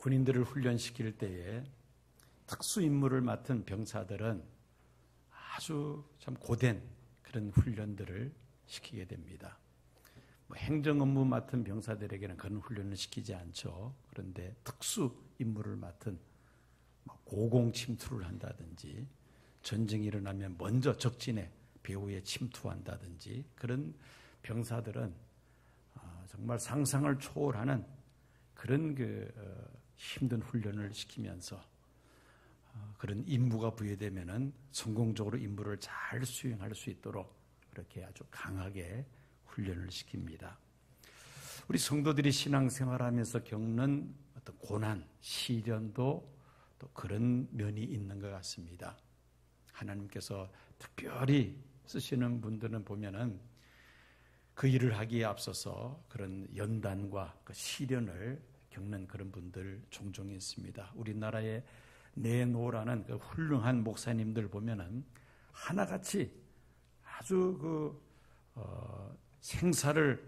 군인들을 훈련시킬 때에 특수 임무를 맡은 병사들은 아주 참 고된 그런 훈련들을 시키게 됩니다. 행정 업무 맡은 병사들에게는 그런 훈련을 시키지 않죠. 그런데 특수 임무를 맡은 고공 침투를 한다든지 전쟁이 일어나면 먼저 적진에 배후에 침투한다든지 그런 병사들은 정말 상상을 초월하는 그런 힘든 훈련을 시키면서 그런 임무가 부여되면은 성공적으로 임무를 잘 수행할 수 있도록 그렇게 아주 강하게 훈련을 시킵니다. 우리 성도들이 신앙생활하면서 겪는 어떤 고난, 시련도 또 그런 면이 있는 것 같습니다. 하나님께서 특별히 쓰시는 분들은 보면은 그 일을 하기에 앞서서 그런 연단과 그 시련을 겪는 그런 분들 종종 있습니다. 우리나라의 네노라는 그 훌륭한 목사님들 보면은 하나같이 아주 생사를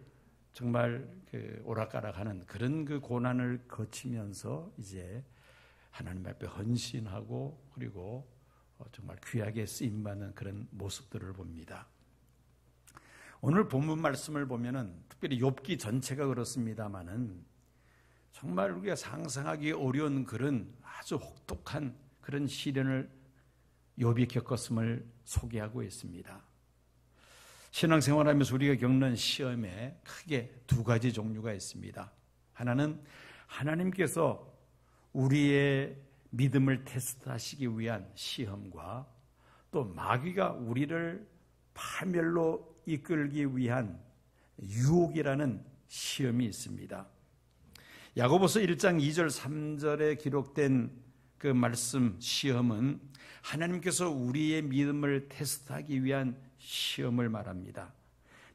정말 오락가락하는 그런 그 고난을 거치면서 이제 하나님 앞에 헌신하고 그리고 정말 귀하게 쓰임받는 그런 모습들을 봅니다. 오늘 본문 말씀을 보면은 특별히 욥기 전체가 그렇습니다만은 정말 우리가 상상하기 어려운 그런 아주 혹독한 그런 시련을 욥이 겪었음을 소개하고 있습니다. 신앙생활하면서 우리가 겪는 시험에 크게 두 가지 종류가 있습니다. 하나는 하나님께서 우리의 믿음을 테스트하시기 위한 시험과 또 마귀가 우리를 파멸로 이끌기 위한 유혹이라는 시험이 있습니다. 야고보서 1장 2절 3절에 기록된 그 말씀 시험은 하나님께서 우리의 믿음을 테스트하기 위한 시험을 말합니다.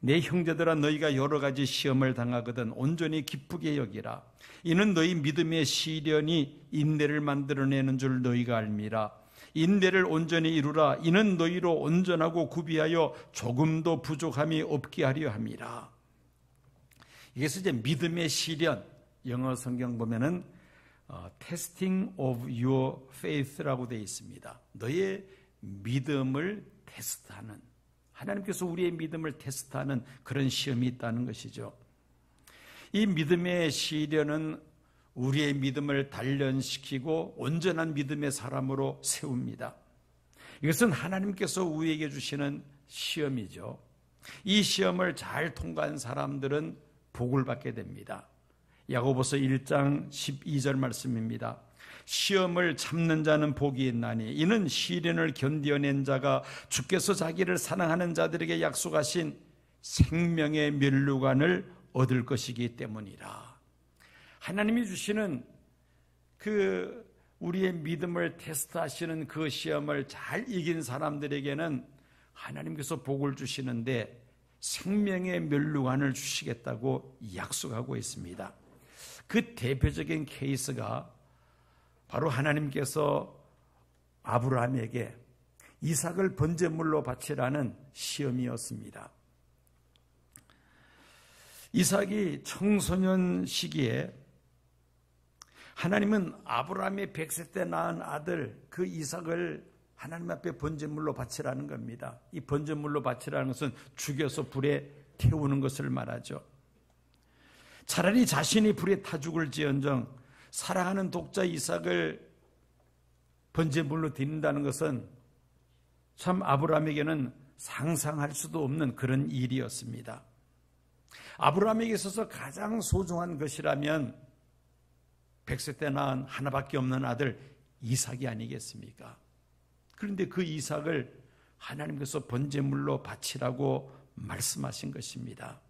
내 형제들아 너희가 여러 가지 시험을 당하거든 온전히 기쁘게 여기라. 이는 너희 믿음의 시련이 인내를 만들어내는 줄 너희가 알미라. 인내를 온전히 이루라. 이는 너희로 온전하고 구비하여 조금도 부족함이 없게 하려 함이라. 이것은 이제 믿음의 시련, 영어 성경 보면은 testing of your faith라고 되어 있습니다. 너의 믿음을 테스트하는, 하나님께서 우리의 믿음을 테스트하는 그런 시험이 있다는 것이죠. 이 믿음의 시련은 우리의 믿음을 단련시키고 온전한 믿음의 사람으로 세웁니다. 이것은 하나님께서 우리에게 주시는 시험이죠. 이 시험을 잘 통과한 사람들은 복을 받게 됩니다. 야고보서 1장 12절 말씀입니다. 시험을 참는 자는 복이 있나니 이는 시련을 견뎌낸 자가 주께서 자기를 사랑하는 자들에게 약속하신 생명의 면류관을 얻을 것이기 때문이라. 하나님이 주시는 우리의 믿음을 테스트하시는 그 시험을 잘 이긴 사람들에게는 하나님께서 복을 주시는데 생명의 면류관을 주시겠다고 약속하고 있습니다. 그 대표적인 케이스가 바로 하나님께서 아브라함에게 이삭을 번제물로 바치라는 시험이었습니다. 이삭이 청소년 시기에 하나님은 아브라함이 100세 때 낳은 아들 그 이삭을 하나님 앞에 번제물로 바치라는 겁니다. 이 번제물로 바치라는 것은 죽여서 불에 태우는 것을 말하죠. 차라리 자신이 불에 타 죽을지언정 사랑하는 독자 이삭을 번제물로 드린다는 것은 참 아브라함에게는 상상할 수도 없는 그런 일이었습니다. 아브라함에게 있어서 가장 소중한 것이라면 100세 때 낳은 하나밖에 없는 아들 이삭이 아니겠습니까? 그런데 그 이삭을 하나님께서 번제물로 바치라고 말씀하신 것입니다.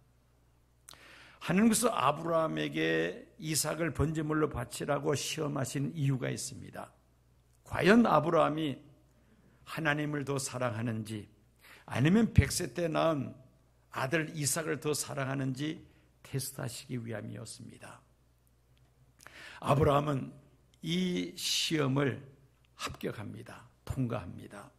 하나님께서 아브라함에게 이삭을 번제물로 바치라고 시험하신 이유가 있습니다. 과연 아브라함이 하나님을 더 사랑하는지 아니면 100세 때 낳은 아들 이삭을 더 사랑하는지 테스트하시기 위함이었습니다. 아브라함은 이 시험을 합격합니다. 통과합니다.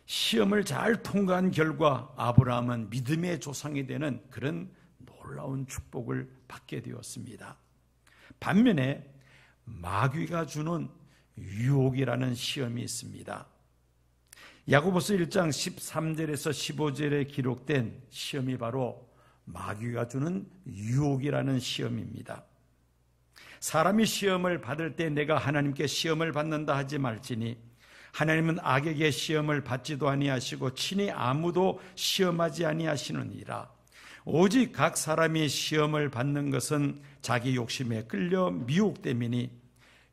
시험을 잘 통과한 결과 아브라함은 믿음의 조상이 되는 그런 놀라운 축복을 받게 되었습니다. 반면에 마귀가 주는 유혹이라는 시험이 있습니다. 야고보서 1장 13절에서 15절에 기록된 시험이 바로 마귀가 주는 유혹이라는 시험입니다. 사람이 시험을 받을 때 내가 하나님께 시험을 받는다 하지 말지니 하나님은 악에게 시험을 받지도 아니하시고 친히 아무도 시험하지 아니하시느니라. 오직 각 사람이 시험을 받는 것은 자기 욕심에 끌려 미혹됨이니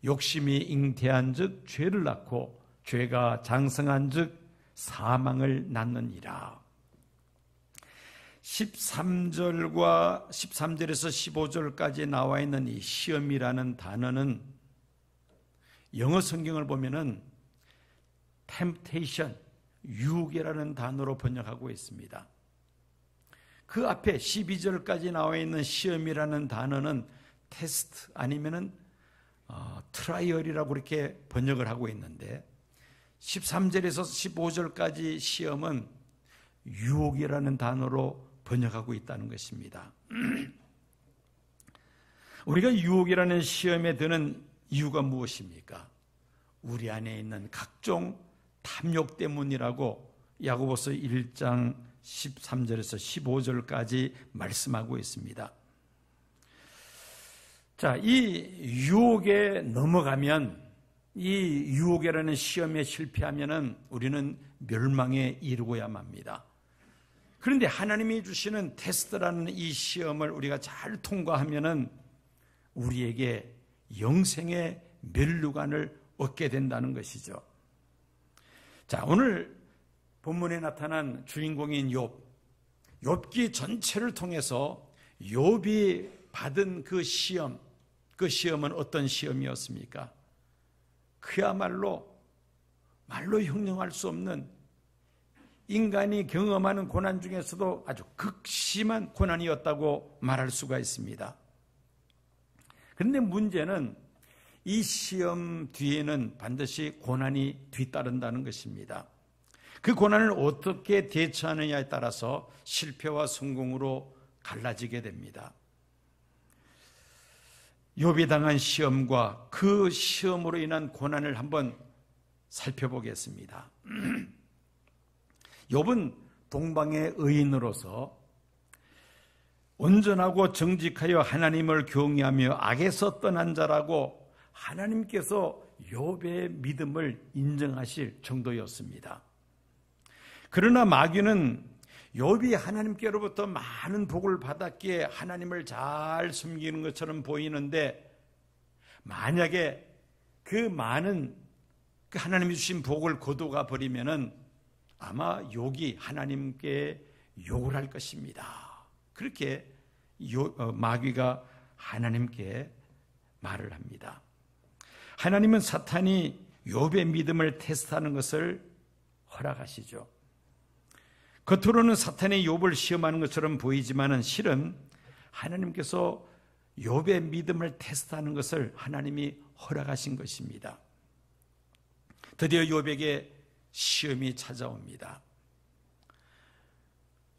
욕심이 잉태한즉 죄를 낳고 죄가 장성한즉 사망을 낳느니라. 13절에서 15절까지 나와 있는 이 시험이라는 단어는 영어 성경을 보면은 temptation, 유혹이라는 단어로 번역하고 있습니다. 그 앞에 12절까지 나와 있는 시험이라는 단어는 테스트 아니면은 트라이얼이라고 이렇게 번역을 하고 있는데 13절에서 15절까지 시험은 유혹이라는 단어로 번역하고 있다는 것입니다. 우리가 유혹이라는 시험에 드는 이유가 무엇입니까? 우리 안에 있는 각종 탐욕 때문이라고 야고보서 1장 13절에서 15절까지 말씀하고 있습니다. 자, 이 유혹에 넘어가면, 이 유혹이라는 시험에 실패하면은 우리는 멸망에 이르고야 맙니다. 그런데 하나님이 주시는 테스트라는 이 시험을 우리가 잘 통과하면은 우리에게 영생의 면류관을 얻게 된다는 것이죠. 자, 오늘 본문에 나타난 주인공인 욥기 전체를 통해서 욥이 받은 그 시험은 어떤 시험이었습니까? 그야말로 말로 형용할 수 없는 인간이 경험하는 고난 중에서도 아주 극심한 고난이었다고 말할 수가 있습니다. 그런데 문제는 이 시험 뒤에는 반드시 고난이 뒤따른다는 것입니다. 그 고난을 어떻게 대처하느냐에 따라서 실패와 성공으로 갈라지게 됩니다. 욥이 당한 시험과 그 시험으로 인한 고난을 한번 살펴보겠습니다. 욥은 동방의 의인으로서 온전하고 정직하여 하나님을 경외하며 악에서 떠난 자라고 하나님께서 욥의 믿음을 인정하실 정도였습니다. 그러나 마귀는 욥이 하나님께로부터 많은 복을 받았기에 하나님을 잘 섬기는 것처럼 보이는데, 만약에 그 많은 그 하나님이 주신 복을 거두가 버리면은 아마 욥이 하나님께 욕을 할 것입니다. 그렇게 마귀가 하나님께 말을 합니다. 하나님은 사탄이 욥의 믿음을 테스트하는 것을 허락하시죠. 겉으로는 사탄이 욥을 시험하는 것처럼 보이지만은 실은 하나님께서 욥의 믿음을 테스트하는 것을 하나님이 허락하신 것입니다. 드디어 욥에게 시험이 찾아옵니다.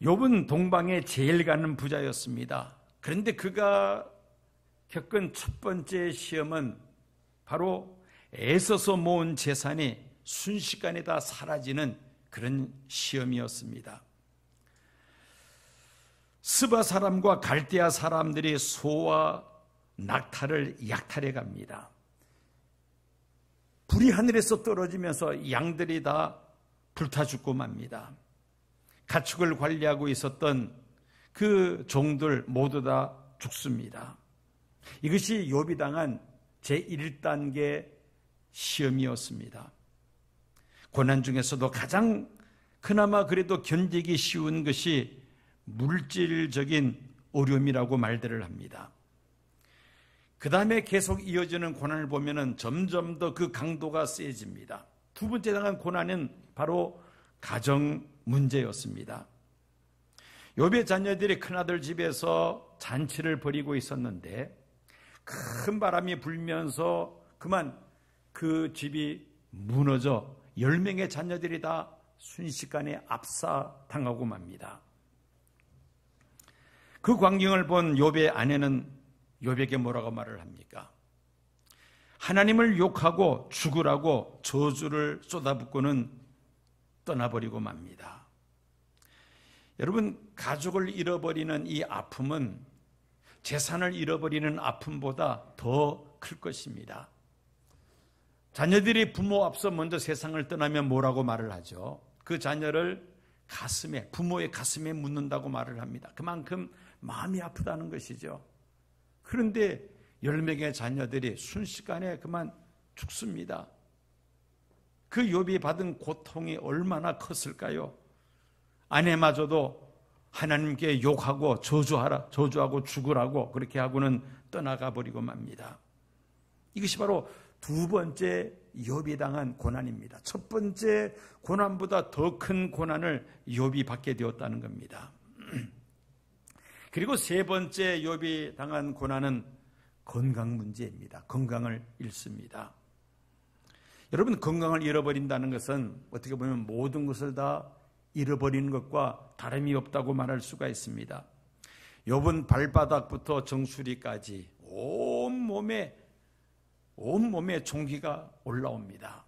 욥은 동방에 제일 가는 부자였습니다. 그런데 그가 겪은 첫 번째 시험은 바로 애써서 모은 재산이 순식간에 다 사라지는 그런 시험이었습니다. 스바 사람과 갈대아 사람들이 소와 낙타를 약탈해 갑니다. 불이 하늘에서 떨어지면서 양들이 다 불타 죽고 맙니다. 가축을 관리하고 있었던 그 종들 모두 다 죽습니다. 이것이 욥이 당한 제1단계 시험이었습니다. 고난 중에서도 가장 그나마 그래도 견디기 쉬운 것이 물질적인 어려움이라고 말들을 합니다. 그 다음에 계속 이어지는 고난을 보면은 점점 더 그 강도가 세집니다. 두 번째 당한 고난은 바로 가정 문제였습니다. 욥의 자녀들이 큰아들 집에서 잔치를 벌이고 있었는데 큰 바람이 불면서 그만 그 집이 무너져 10명의 자녀들이 다 순식간에 압사당하고 맙니다. 그 광경을 본 욥의 아내는 욥에게 뭐라고 말을 합니까? 하나님을 욕하고 죽으라고 저주를 쏟아붓고는 떠나버리고 맙니다. 여러분, 가족을 잃어버리는 이 아픔은 재산을 잃어버리는 아픔보다 더 클 것입니다. 자녀들이 부모 앞서 먼저 세상을 떠나면 뭐라고 말을 하죠? 그 자녀를 부모의 가슴에 묻는다고 말을 합니다. 그만큼 마음이 아프다는 것이죠. 그런데 10명의 자녀들이 순식간에 그만 죽습니다. 그 욥이 받은 고통이 얼마나 컸을까요? 아내마저도 하나님께 욕하고 저주하고 죽으라고 그렇게 하고는 떠나가 버리고 맙니다. 이것이 바로 두 번째 욥이 당한 고난입니다. 첫 번째 고난보다 더 큰 고난을 욥이 받게 되었다는 겁니다. 그리고 세 번째 욥이 당한 고난은 건강 문제입니다. 건강을 잃습니다. 여러분, 건강을 잃어버린다는 것은 어떻게 보면 모든 것을 다 잃어버리는 것과 다름이 없다고 말할 수가 있습니다. 욥은 발바닥부터 정수리까지 온몸에 종기가 올라옵니다.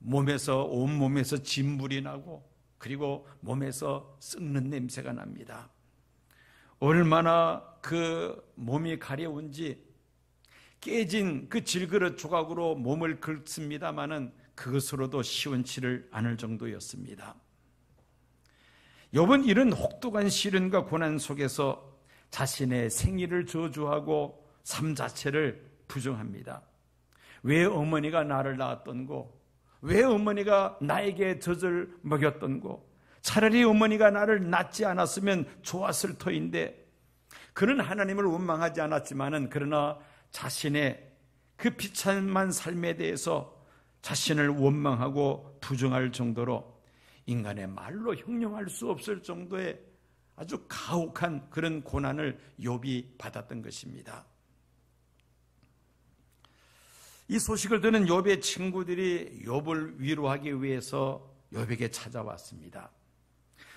온몸에서 진물이 나고 그리고 몸에서 썩는 냄새가 납니다. 얼마나 그 몸이 가려운지 깨진 그 질그릇 조각으로 몸을 긁습니다마는 그것으로도 시원치를 않을 정도였습니다. 욥은 이런 혹독한 시련과 고난 속에서 자신의 생일을 저주하고 삶 자체를 부정합니다. 왜 어머니가 나를 낳았던고? 왜 어머니가 나에게 젖을 먹였던고? 차라리 어머니가 나를 낳지 않았으면 좋았을 터인데. 그는 하나님을 원망하지 않았지만은 그러나 자신의 그 비참한 삶에 대해서 자신을 원망하고 부정할 정도로 인간의 말로 형용할 수 없을 정도의 아주 가혹한 그런 고난을 욥이 받았던 것입니다. 이 소식을 듣는 욥의 친구들이 욥을 위로하기 위해서 욥에게 찾아왔습니다.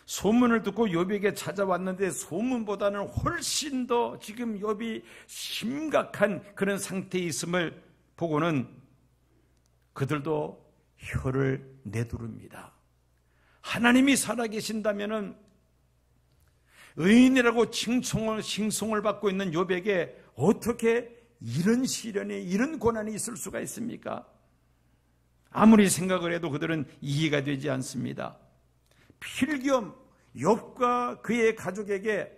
소문을 듣고 욥에게 찾아왔는데 소문보다는 훨씬 더 지금 욥이 심각한 그런 상태에 있음을 보고는 그들도 혀를 내두릅니다. 하나님이 살아계신다면은 의인이라고 칭송을 받고 있는 욥에게 어떻게 이런 시련이, 이런 고난이 있을 수가 있습니까? 아무리 생각을 해도 그들은 이해가 되지 않습니다. 필경 욥과 그의 가족에게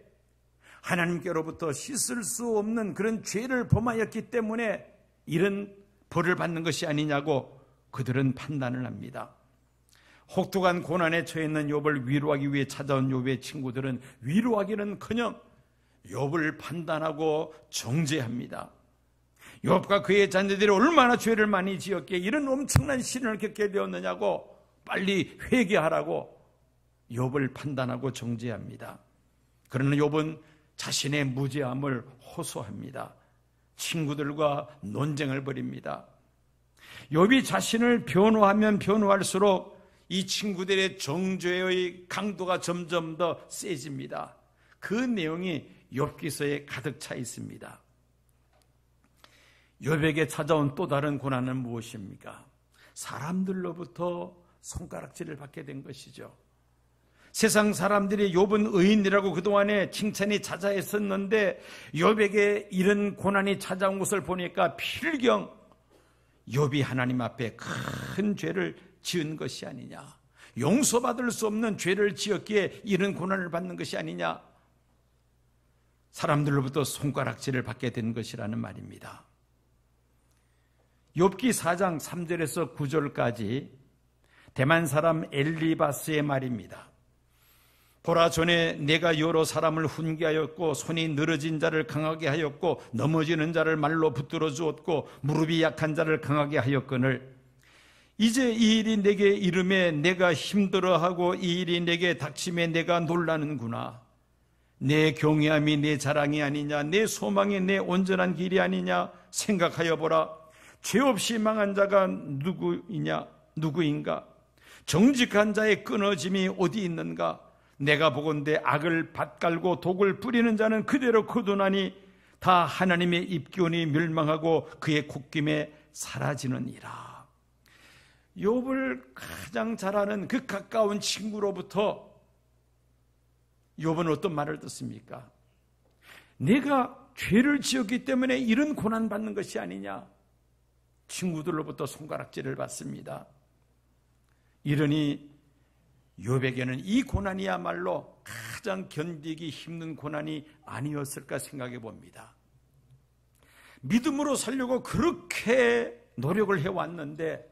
하나님께로부터 씻을 수 없는 그런 죄를 범하였기 때문에 이런 벌을 받는 것이 아니냐고 그들은 판단을 합니다. 혹독한 고난에 처해 있는 욥을 위로하기 위해 찾아온 욥의 친구들은 위로하기는커녕 욥을 판단하고 정죄합니다. 욥과 그의 자녀들이 얼마나 죄를 많이 지었기에 이런 엄청난 시련을 겪게 되었느냐고 빨리 회개하라고 욥을 판단하고 정죄합니다. 그러나 욥은 자신의 무죄함을 호소합니다. 친구들과 논쟁을 벌입니다. 욥이 자신을 변호하면 변호할수록 이 친구들의 정죄의 강도가 점점 더 세집니다. 그 내용이 욥기서에 가득 차 있습니다. 욥에게 찾아온 또 다른 고난은 무엇입니까? 사람들로부터 손가락질을 받게 된 것이죠. 세상 사람들이 욥은 의인이라고 그동안에 칭찬이 자자했었는데 욥에게 이런 고난이 찾아온 것을 보니까 필경 욥이 하나님 앞에 큰 죄를 지은 것이 아니냐, 용서받을 수 없는 죄를 지었기에 이런 고난을 받는 것이 아니냐, 사람들로부터 손가락질을 받게 된 것이라는 말입니다. 욥기 4장 3절에서 9절까지 대만 사람 엘리바스의 말입니다. 보라, 전에 내가 여러 사람을 훈계하였고 손이 늘어진 자를 강하게 하였고 넘어지는 자를 말로 붙들어 주었고 무릎이 약한 자를 강하게 하였거늘 이제 이 일이 내게 이름에 내가 힘들어하고 이 일이 내게 닥침에 내가 놀라는구나. 내 경외함이 내 자랑이 아니냐, 내 소망이 내 온전한 길이 아니냐 생각하여 보라. 죄 없이 망한 자가 누구인가? 정직한 자의 끊어짐이 어디 있는가? 내가 보건대 악을 밭갈고 독을 뿌리는 자는 그대로 거두나니 다 하나님의 입기운이 멸망하고 그의 콧김에 사라지느니라. 욥을 가장 잘 아는 그 가까운 친구로부터 욥은 어떤 말을 듣습니까? 내가 죄를 지었기 때문에 이런 고난받는 것이 아니냐. 친구들로부터 손가락질을 받습니다. 이러니 욥에게는 이 고난이야말로 가장 견디기 힘든 고난이 아니었을까 생각해 봅니다. 믿음으로 살려고 그렇게 노력을 해왔는데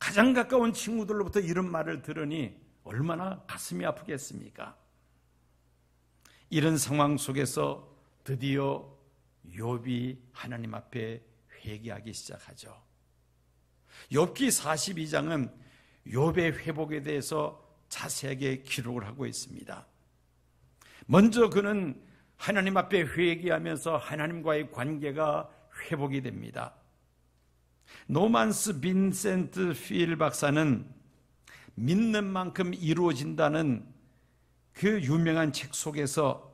가장 가까운 친구들로부터 이런 말을 들으니 얼마나 가슴이 아프겠습니까? 이런 상황 속에서 드디어 욥이 하나님 앞에 회개하기 시작하죠. 욥기 42장은 욥의 회복에 대해서 자세하게 기록을 하고 있습니다. 먼저 그는 하나님 앞에 회개하면서 하나님과의 관계가 회복이 됩니다. 노만스 빈센트 필 박사는 믿는 만큼 이루어진다는 그 유명한 책 속에서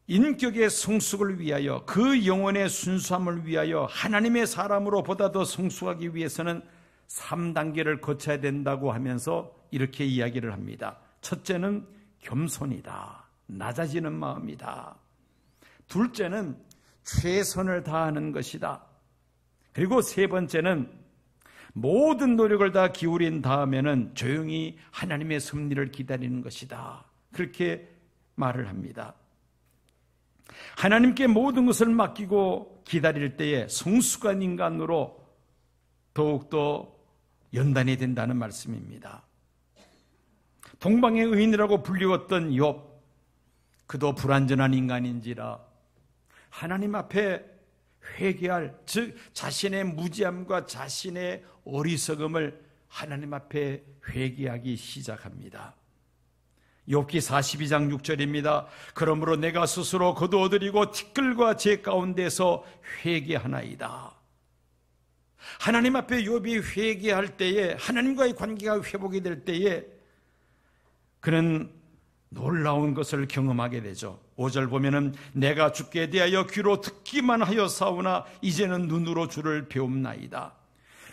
인격의 성숙을 위하여, 그 영혼의 순수함을 위하여 하나님의 사람으로 보다 더 성숙하기 위해서는 3단계를 거쳐야 된다고 하면서 이렇게 이야기를 합니다. 첫째는 겸손이다. 낮아지는 마음이다. 둘째는 최선을 다하는 것이다. 그리고 세 번째는 모든 노력을 다 기울인 다음에는 조용히 하나님의 섭리를 기다리는 것이다. 그렇게 말을 합니다. 하나님께 모든 것을 맡기고 기다릴 때에 성숙한 인간으로 더욱더 연단이 된다는 말씀입니다. 동방의 의인이라고 불리웠던 욥, 그도 불완전한 인간인지라 하나님 앞에 회개할, 즉 자신의 무지함과 자신의 어리석음을 하나님 앞에 회개하기 시작합니다. 욥기 42장 6절입니다. 그러므로 내가 스스로 거두어드리고 티끌과 제 가운데서 회개하나이다. 하나님 앞에 욥이 회개할 때에, 하나님과의 관계가 회복이 될 때에 그는 놀라운 것을 경험하게 되죠. 5절 보면은 내가 주께 대하여 귀로 듣기만 하여 사오나 이제는 눈으로 주를 배움나이다.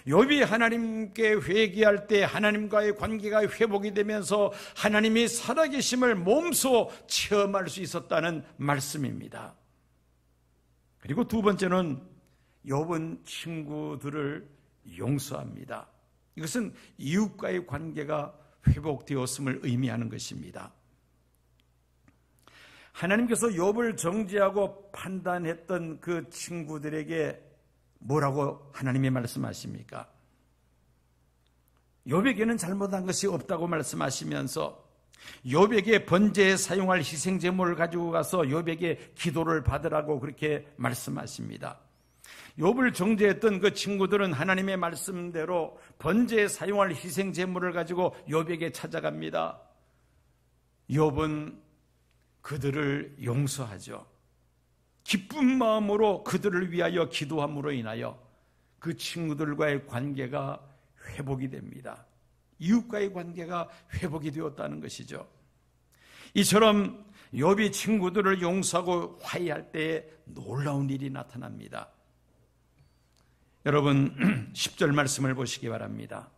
욥이 하나님께 회개할 때 하나님과의 관계가 회복이 되면서 하나님이 살아계심을 몸소 체험할 수 있었다는 말씀입니다. 그리고 두 번째는 욥은 친구들을 용서합니다. 이것은 이웃과의 관계가 회복되었음을 의미하는 것입니다. 하나님께서 욥을 정죄하고 판단했던 그 친구들에게 뭐라고 하나님이 말씀하십니까? 욥에게는 잘못한 것이 없다고 말씀하시면서 욥에게 번제에 사용할 희생제물을 가지고 가서 욥에게 기도를 받으라고 그렇게 말씀하십니다. 욥을 정죄했던 그 친구들은 하나님의 말씀대로 번제에 사용할 희생제물을 가지고 욥에게 찾아갑니다. 욥은 그들을 용서하죠. 기쁜 마음으로 그들을 위하여 기도함으로 인하여 그 친구들과의 관계가 회복이 됩니다. 이웃과의 관계가 회복이 되었다는 것이죠. 이처럼 욥이 친구들을 용서하고 화해할 때에 놀라운 일이 나타납니다. 여러분 10절 말씀을 보시기 바랍니다.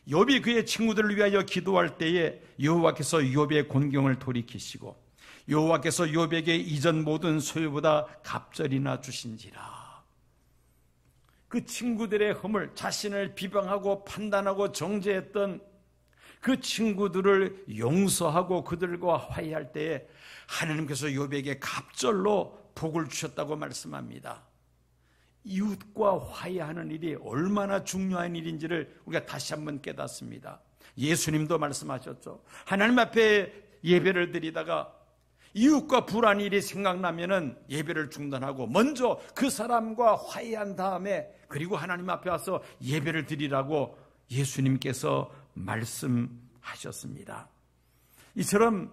욥이 그의 친구들을 위하여 기도할 때에 여호와께서 욥의 곤경을 돌이키시고 여호와께서 욥에게 이전 모든 소유보다 갑절이나 주신지라. 그 친구들의 허물, 자신을 비방하고 판단하고 정죄했던 그 친구들을 용서하고 그들과 화해할 때에 하나님께서 욥에게 갑절로 복을 주셨다고 말씀합니다. 이웃과 화해하는 일이 얼마나 중요한 일인지를 우리가 다시 한번 깨닫습니다. 예수님도 말씀하셨죠. 하나님 앞에 예배를 드리다가 이웃과 불안 일이 생각나면은 예배를 중단하고 먼저 그 사람과 화해한 다음에 그리고 하나님 앞에 와서 예배를 드리라고 예수님께서 말씀하셨습니다. 이처럼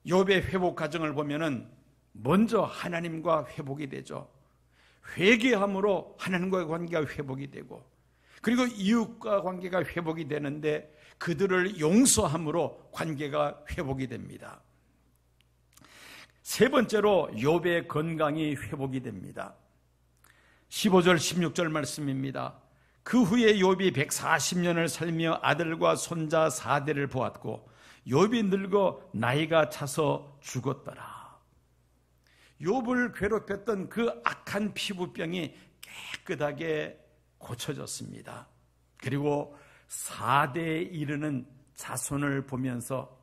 욥의 회복 과정을 보면은 먼저 하나님과 회복이 되죠. 회개함으로 하나님과의 관계가 회복이 되고 그리고 이웃과 관계가 회복이 되는데 그들을 용서함으로 관계가 회복이 됩니다. 세 번째로 욥의 건강이 회복이 됩니다. 15절 16절 말씀입니다. 그 후에 욥이 140년을 살며 아들과 손자 4대를 보았고 욥이 늙어 나이가 차서 죽었더라. 욥을 괴롭혔던 그 악한 피부병이 깨끗하게 고쳐졌습니다. 그리고 4대에 이르는 자손을 보면서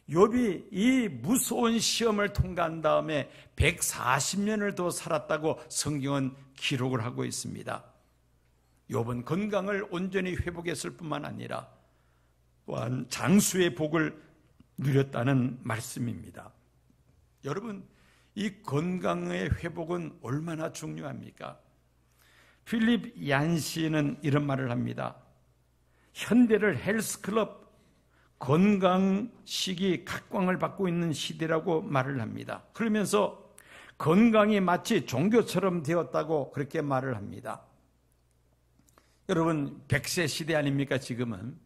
욥이 이 무서운 시험을 통과한 다음에 140년을 더 살았다고 성경은 기록을 하고 있습니다. 욥은 건강을 온전히 회복했을 뿐만 아니라 또한 장수의 복을 누렸다는 말씀입니다. 여러분, 이 건강의 회복은 얼마나 중요합니까? 필립 얀시는 이런 말을 합니다. 현대를 헬스클럽, 건강식이 각광을 받고 있는 시대라고 말을 합니다. 그러면서 건강이 마치 종교처럼 되었다고 그렇게 말을 합니다. 여러분, 100세 시대 아닙니까 지금은?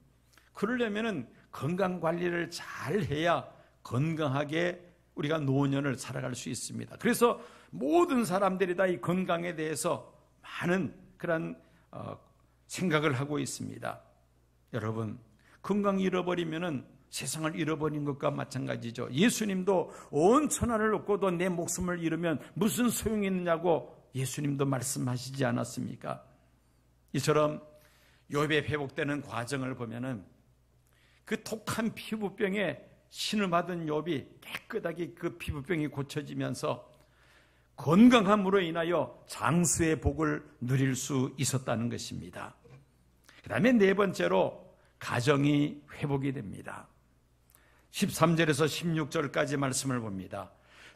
그러려면 건강관리를 잘 해야 건강하게 우리가 노년을 살아갈 수 있습니다. 그래서 모든 사람들이 다 이 건강에 대해서 많은 그런 생각을 하고 있습니다. 여러분, 건강 잃어버리면은 세상을 잃어버린 것과 마찬가지죠. 예수님도 온 천하를 얻고도 내 목숨을 잃으면 무슨 소용이 있느냐고 예수님도 말씀하시지 않았습니까? 이처럼 욥의 회복되는 과정을 보면은 그 독한 피부병에 신음하던 욥이 깨끗하게 그 피부병이 고쳐지면서 건강함으로 인하여 장수의 복을 누릴 수 있었다는 것입니다. 그 다음에 네 번째로 가정이 회복이 됩니다. 13절에서 16절까지 말씀을 봅니다.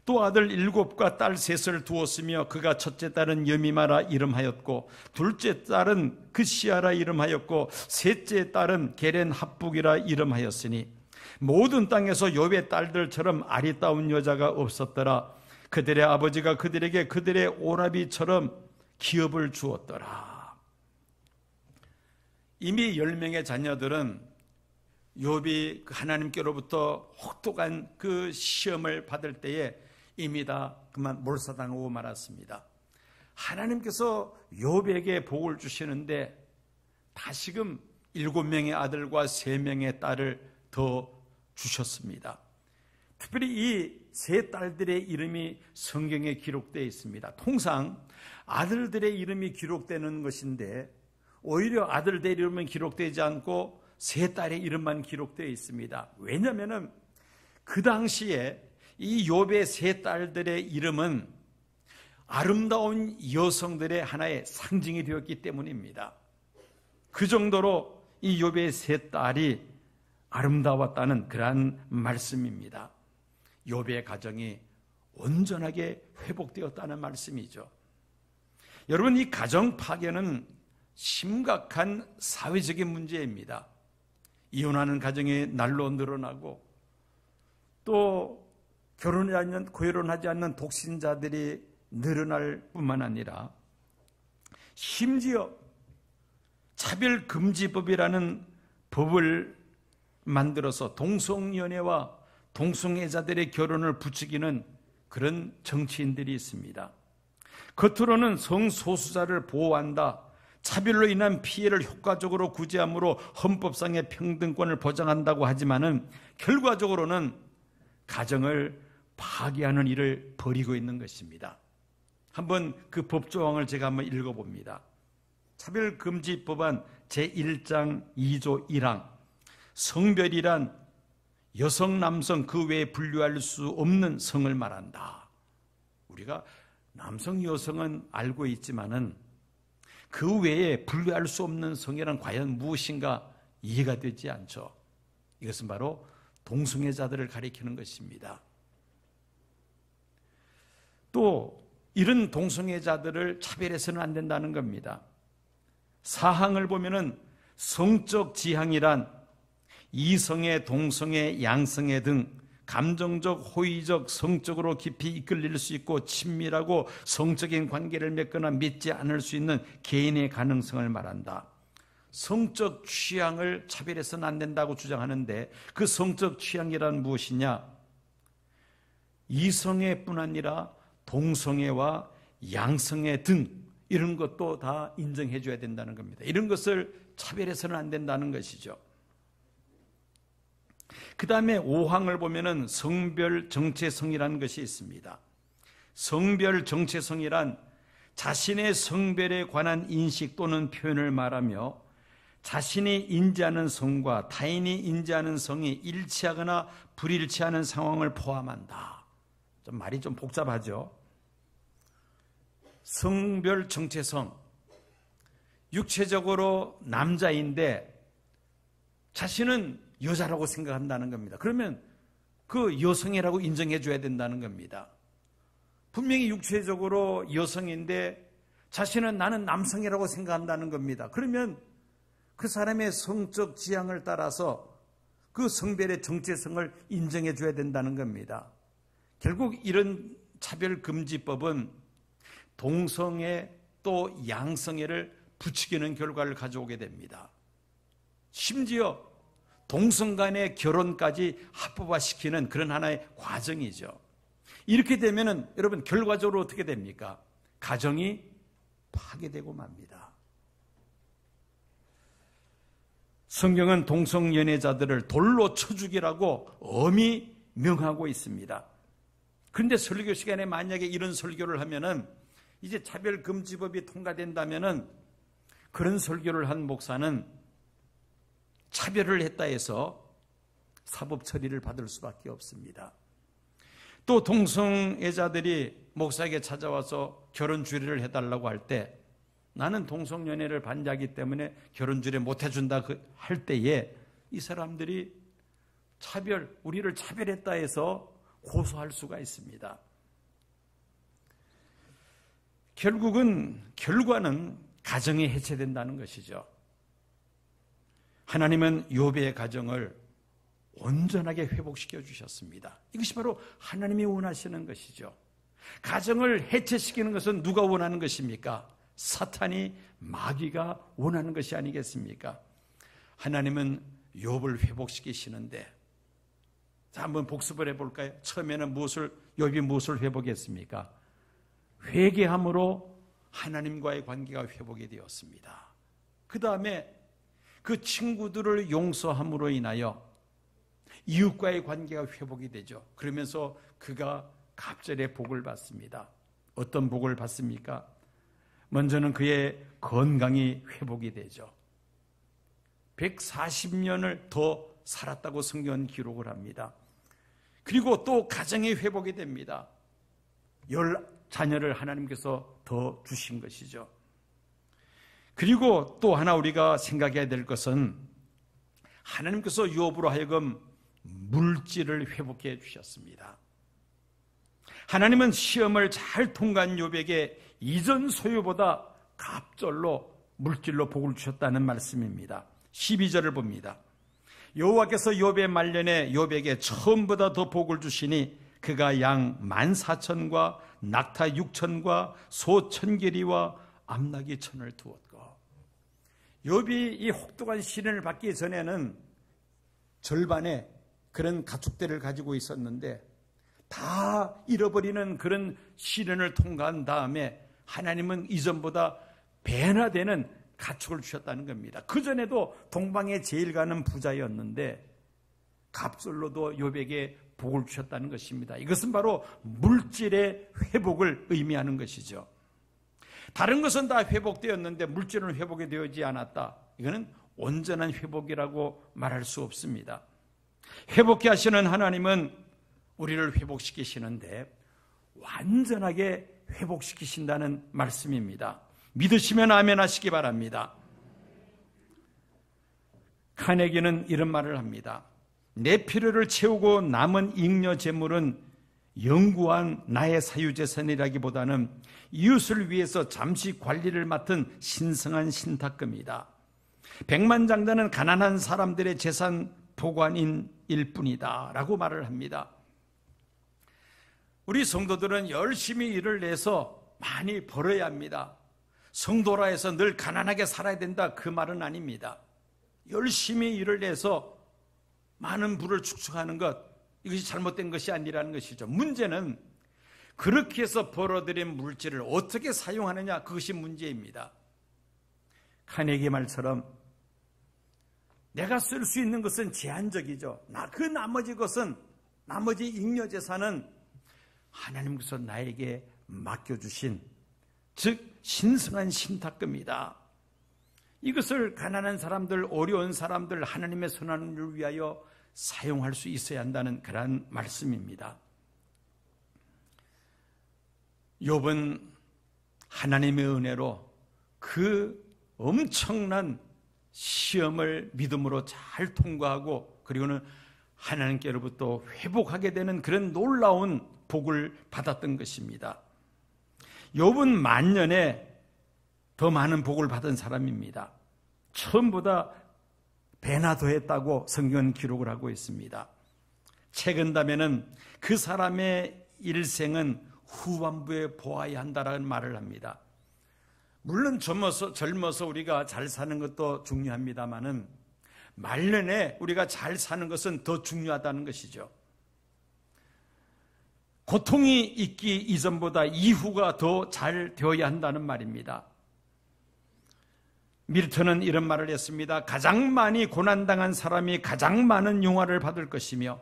또 아들 7과 딸 3을 두었으며 그가 첫째 딸은 여미마라 이름하였고 둘째 딸은 그시아라 이름하였고 셋째 딸은 게렌 합북이라 이름하였으니 모든 땅에서 욥의 딸들처럼 아리따운 여자가 없었더라. 그들의 아버지가 그들에게 그들의 오라비처럼 기업을 주었더라. 이미 10명의 자녀들은 욥이 하나님께로부터 혹독한 그 시험을 받을 때에 이미 다 그만 몰사당하고 말았습니다. 하나님께서 욥에게 복을 주시는데 다시금 7명의 아들과 3명의 딸을 더 주셨습니다. 특별히 이 세 딸들의 이름이 성경에 기록되어 있습니다. 통상 아들들의 이름이 기록되는 것인데 오히려 아들들의 이름은 기록되지 않고 세 딸의 이름만 기록되어 있습니다. 왜냐하면 그 당시에 이 욥의 세 딸들의 이름은 아름다운 여성들의 하나의 상징이 되었기 때문입니다. 그 정도로 이 욥의 세 딸이 아름다웠다는 그러한 말씀입니다. 욥의 가정이 온전하게 회복되었다는 말씀이죠. 여러분, 이 가정 파괴는 심각한 사회적인 문제입니다. 이혼하는 가정이 날로 늘어나고 또 고혈혼하지 않는 독신자들이 늘어날 뿐만 아니라 심지어 차별금지법이라는 법을 만들어서 동성연애와 동성애자들의 결혼을 부추기는 그런 정치인들이 있습니다. 겉으로는 성소수자를 보호한다, 차별로 인한 피해를 효과적으로 구제함으로 헌법상의 평등권을 보장한다고 하지만은 결과적으로는 가정을 파괴하는 일을 벌이고 있는 것입니다. 한번 그 법조항을 제가 한번 읽어봅니다. 차별금지법안 제1장 2조 1항 성별이란 여성, 남성 그 외에 분류할 수 없는 성을 말한다. 우리가 남성, 여성은 알고 있지만은 그 외에 분류할 수 없는 성이란 과연 무엇인가 이해가 되지 않죠. 이것은 바로 동성애자들을 가리키는 것입니다. 또 이런 동성애자들을 차별해서는 안 된다는 겁니다. 사항을 보면은 성적 지향이란 이성애, 동성애, 양성애 등 감정적, 호의적, 성적으로 깊이 이끌릴 수 있고 친밀하고 성적인 관계를 맺거나 맺지 않을 수 있는 개인의 가능성을 말한다. 성적 취향을 차별해서는 안 된다고 주장하는데 그 성적 취향이란 무엇이냐? 이성애뿐 아니라 동성애와 양성애 등 이런 것도 다 인정해 줘야 된다는 겁니다. 이런 것을 차별해서는 안 된다는 것이죠. 그 다음에 5항을 보면은 성별 정체성이라는 것이 있습니다. 성별 정체성이란 자신의 성별에 관한 인식 또는 표현을 말하며 자신이 인지하는 성과 타인이 인지하는 성이 일치하거나 불일치하는 상황을 포함한다. 말이 좀 복잡하죠. 성별 정체성, 육체적으로 남자인데 자신은 여자라고 생각한다는 겁니다. 그러면 그 여성이라고 인정해 줘야 된다는 겁니다. 분명히 육체적으로 여성인데 자신은 나는 남성이라고 생각한다는 겁니다. 그러면 그 사람의 성적 지향을 따라서 그 성별의 정체성을 인정해 줘야 된다는 겁니다. 결국 이런 차별금지법은 동성애 또 양성애를 부추기는 결과를 가져오게 됩니다. 심지어 동성 간의 결혼까지 합법화시키는 그런 하나의 과정이죠. 이렇게 되면은 여러분 결과적으로 어떻게 됩니까? 가정이 파괴되고 맙니다. 성경은 동성연애자들을 돌로 쳐 죽이라고 엄히 명하고 있습니다. 그런데 설교 시간에 만약에 이런 설교를 하면은 이제 차별금지법이 통과된다면은 그런 설교를 한 목사는 차별을 했다 해서 사법 처리를 받을 수밖에 없습니다. 또 동성애자들이 목사에게 찾아와서 결혼 주례를 해달라고 할 때 나는 동성연애를 반대하기 때문에 결혼 주례 못 해준다 할 때에 이 사람들이 우리를 차별했다 해서 고소할 수가 있습니다. 결과는 가정이 해체된다는 것이죠. 하나님은 욥의 가정을 온전하게 회복시켜 주셨습니다. 이것이 바로 하나님이 원하시는 것이죠. 가정을 해체시키는 것은 누가 원하는 것입니까? 사탄이, 마귀가 원하는 것이 아니겠습니까? 하나님은 욥을 회복시키시는데, 자, 한번 복습을 해볼까요? 처음에는 욥이 무엇을 회복했습니까? 회개함으로 하나님과의 관계가 회복이 되었습니다. 그 다음에 그 친구들을 용서함으로 인하여 이웃과의 관계가 회복이 되죠. 그러면서 그가 갑절의 복을 받습니다. 어떤 복을 받습니까? 먼저는 그의 건강이 회복이 되죠. 140년을 더 살았다고 성경은 기록을 합니다. 그리고 또 가정이 회복이 됩니다. 10자녀를 하나님께서 더 주신 것이죠. 그리고 또 하나 우리가 생각해야 될 것은 하나님께서 욥으로 하여금 물질을 회복해 주셨습니다. 하나님은 시험을 잘 통과한 욥에게 이전 소유보다 갑절로 물질로 복을 주셨다는 말씀입니다. 12절을 봅니다. 여호와께서 욥의 말년에 욥에게 처음보다 더 복을 주시니 그가 양 14,000과 낙타 6,000과 소 1,000개리와 암나귀 1,000을 두었고, 욥이 이 혹독한 시련을 받기 전에는 절반의 그런 가축들을 가지고 있었는데 다 잃어버리는 그런 시련을 통과한 다음에 하나님은 이전보다 배나 되는 가축을 주셨다는 겁니다. 그전에도 동방에 제일 가는 부자였는데 갑절로도 욥에게 복을 주셨다는 것입니다. 이것은 바로 물질의 회복을 의미하는 것이죠. 다른 것은 다 회복되었는데 물질은 회복이 되지 않았다. 이거는 온전한 회복이라고 말할 수 없습니다. 회복케 하시는 하나님은 우리를 회복시키시는데 완전하게 회복시키신다는 말씀입니다. 믿으시면 아멘 하시기 바랍니다. 카네기는 이런 말을 합니다. 내 필요를 채우고 남은 잉여 재물은 영구한 나의 사유재산이라기보다는 이웃을 위해서 잠시 관리를 맡은 신성한 신탁금이다. 백만장자는 가난한 사람들의 재산 보관인 일뿐이다 라고 말을 합니다. 우리 성도들은 열심히 일을 내서 많이 벌어야 합니다. 성도라 해서 늘 가난하게 살아야 된다, 그 말은 아닙니다. 열심히 일을 내서 많은 부를 축적하는 것, 이것이 잘못된 것이 아니라는 것이죠. 문제는 그렇게 해서 벌어들인 물질을 어떻게 사용하느냐, 그것이 문제입니다. 카네기 말처럼 내가 쓸 수 있는 것은 제한적이죠. 그 나머지 것은, 나머지 잉여재산은 하나님께서 나에게 맡겨주신, 즉 신성한 신탁금이다. 이것을 가난한 사람들, 어려운 사람들, 하나님의 선한 일을 위하여 사용할 수 있어야 한다는 그러한 말씀입니다. 욥은 하나님의 은혜로 그 엄청난 시험을 믿음으로 잘 통과하고, 그리고는 하나님께로부터 회복하게 되는 그런 놀라운 복을 받았던 것입니다. 욥은 만년에 더 많은 복을 받은 사람입니다. 처음보다 배나 더했다고 성경은 기록을 하고 있습니다. 채근담에는 그 사람의 일생은 후반부에 보아야 한다라는 말을 합니다. 물론 젊어서 우리가 잘 사는 것도 중요합니다만은 말년에 우리가 잘 사는 것은 더 중요하다는 것이죠. 고통이 있기 이전보다 이후가 더 잘 되어야 한다는 말입니다. 밀턴은 이런 말을 했습니다. 가장 많이 고난당한 사람이 가장 많은 영화를 받을 것이며,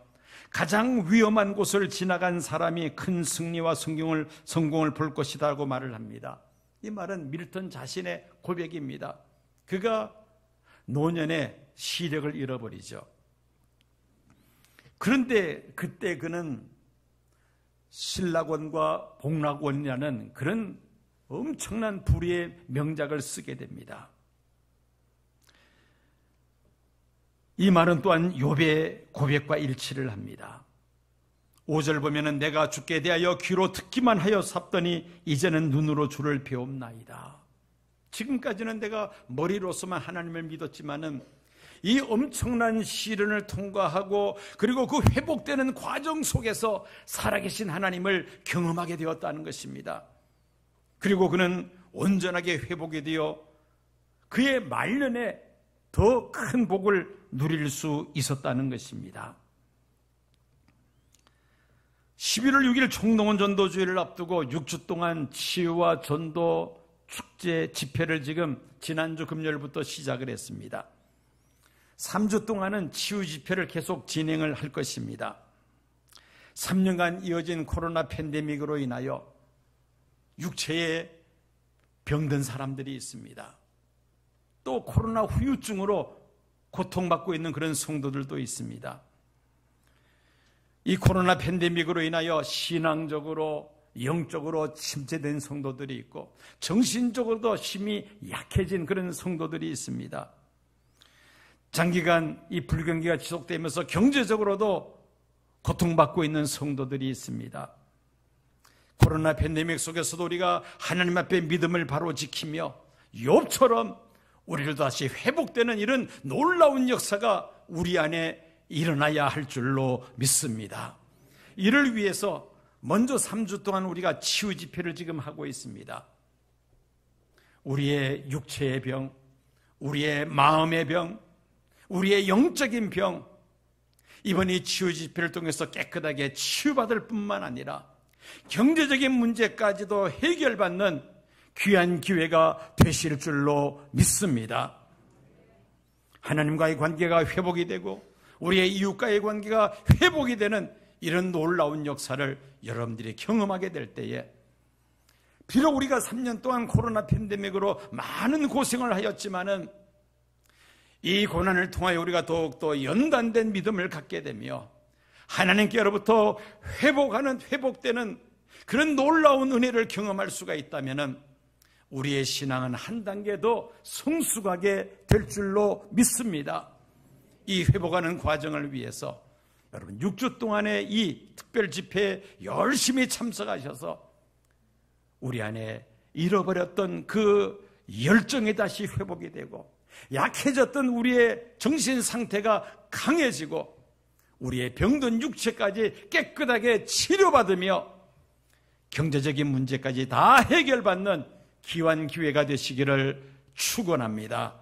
가장 위험한 곳을 지나간 사람이 큰 승리와 성공을 볼 것이라고 말을 합니다. 이 말은 밀턴 자신의 고백입니다. 그가 노년에 시력을 잃어버리죠. 그런데 그때 그는 신락원과 복락원이라는 그런 엄청난 불의의 명작을 쓰게 됩니다. 이 말은 또한 욥의 고백과 일치를 합니다. 5절 보면은 내가 주께 대하여 귀로 듣기만 하여 삽더니 이제는 눈으로 주를 배움나이다. 지금까지는 내가 머리로서만 하나님을 믿었지만은 이 엄청난 시련을 통과하고 그리고 그 회복되는 과정 속에서 살아계신 하나님을 경험하게 되었다는 것입니다. 그리고 그는 온전하게 회복이 되어 그의 말년에 더 큰 복을 누릴 수 있었다는 것입니다. 11월 6일 총동원 전도주의를 앞두고 6주 동안 치유와 전도 축제 집회를 지금 지난주 금요일부터 시작을 했습니다. 3주 동안은 치유 집회를 계속 진행을 할 것입니다. 3년간 이어진 코로나 팬데믹으로 인하여 육체에 병든 사람들이 있습니다. 또 코로나 후유증으로 고통받고 있는 그런 성도들도 있습니다. 이 코로나 팬데믹으로 인하여 신앙적으로 영적으로 침체된 성도들이 있고 정신적으로도 힘이 약해진 그런 성도들이 있습니다. 장기간 이 불경기가 지속되면서 경제적으로도 고통받고 있는 성도들이 있습니다. 코로나 팬데믹 속에서도 우리가 하나님 앞에 믿음을 바로 지키며 욥처럼 우리를 다시 회복되는 이런 놀라운 역사가 우리 안에 일어나야 할 줄로 믿습니다. 이를 위해서 먼저 3주 동안 우리가 치유 집회를 지금 하고 있습니다. 우리의 육체의 병, 우리의 마음의 병, 우리의 영적인 병, 이번 이 치유 집회를 통해서 깨끗하게 치유받을 뿐만 아니라 경제적인 문제까지도 해결받는 귀한 기회가 되실 줄로 믿습니다. 하나님과의 관계가 회복이 되고 우리의 이웃과의 관계가 회복이 되는 이런 놀라운 역사를 여러분들이 경험하게 될 때에 비록 우리가 3년 동안 코로나 팬데믹으로 많은 고생을 하였지만은 이 고난을 통하여 우리가 더욱더 연단된 믿음을 갖게 되며 하나님께로부터 회복되는 그런 놀라운 은혜를 경험할 수가 있다면은 우리의 신앙은 한 단계 더 성숙하게 될 줄로 믿습니다. 이 회복하는 과정을 위해서 여러분 6주 동안의 이 특별 집회에 열심히 참석하셔서 우리 안에 잃어버렸던 그 열정이 다시 회복이 되고 약해졌던 우리의 정신 상태가 강해지고 우리의 병든 육체까지 깨끗하게 치료받으며 경제적인 문제까지 다 해결받는 귀한 기회가 되시기를 축원합니다.